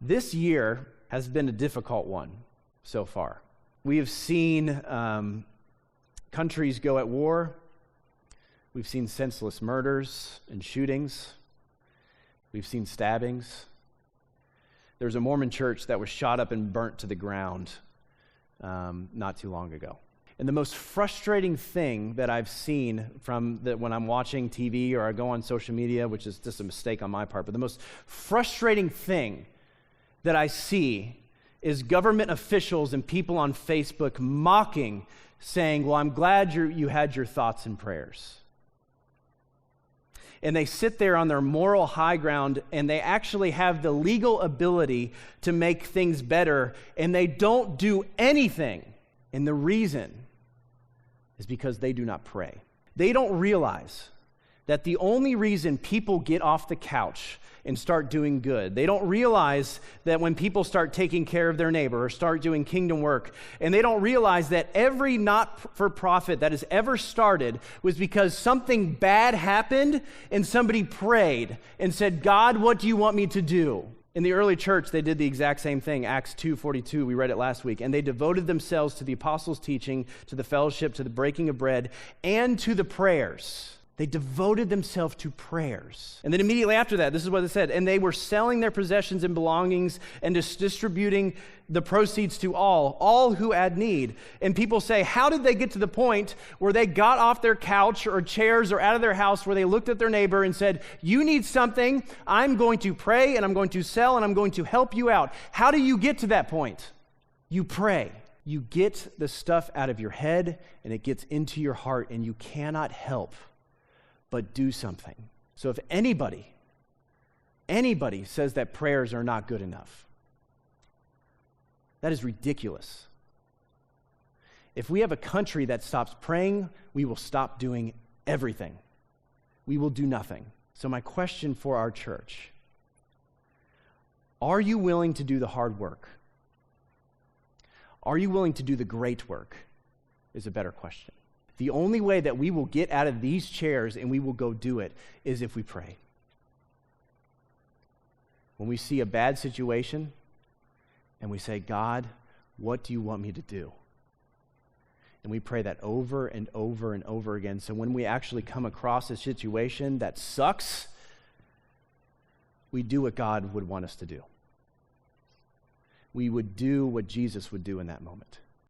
This year has been a difficult one so far. We have seen countries go at war. We've seen senseless murders and shootings. We've seen stabbings. There's a Mormon church that was shot up and burnt to the ground not too long ago. And the most frustrating thing that I've seen when I'm watching TV or I go on social media, which is just a mistake on my part, but the most frustrating thing that I see is government officials and people on Facebook mocking, saying, well, I'm glad you had your thoughts and prayers. And they sit there on their moral high ground, and they actually have the legal ability to make things better, and they don't do anything. And the reason is because they do not pray. They don't realize that the only reason people get off the couch and start doing good, they don't realize that when people start taking care of their neighbor or start doing kingdom work, and they don't realize that every not-for-profit that has ever started was because something bad happened and somebody prayed and said, God, what do you want me to do? In the early church, they did the exact same thing. Acts 2:42, we read it last week. And they devoted themselves to the apostles' teaching, to the fellowship, to the breaking of bread, and to the prayers. They devoted themselves to prayers. And then immediately after that, this is what it said, and they were selling their possessions and belongings and just distributing the proceeds to all who had need. And people say, how did they get to the point where they got off their couch or chairs or out of their house where they looked at their neighbor and said, you need something, I'm going to pray and I'm going to sell and I'm going to help you out. How do you get to that point? You pray. You get the stuff out of your head and it gets into your heart and you cannot help but do something. So if anybody says that prayers are not good enough, that is ridiculous. If we have a country that stops praying, we will stop doing everything. We will do nothing. So my question for our church, are you willing to do the hard work? Are you willing to do the great work? Is a better question. The only way that we will get out of these chairs and we will go do it is if we pray. When we see a bad situation and we say, God, what do you want me to do? And we pray that over and over and over again. So when we actually come across a situation that sucks, we do what God would want us to do. We would do what Jesus would do in that moment.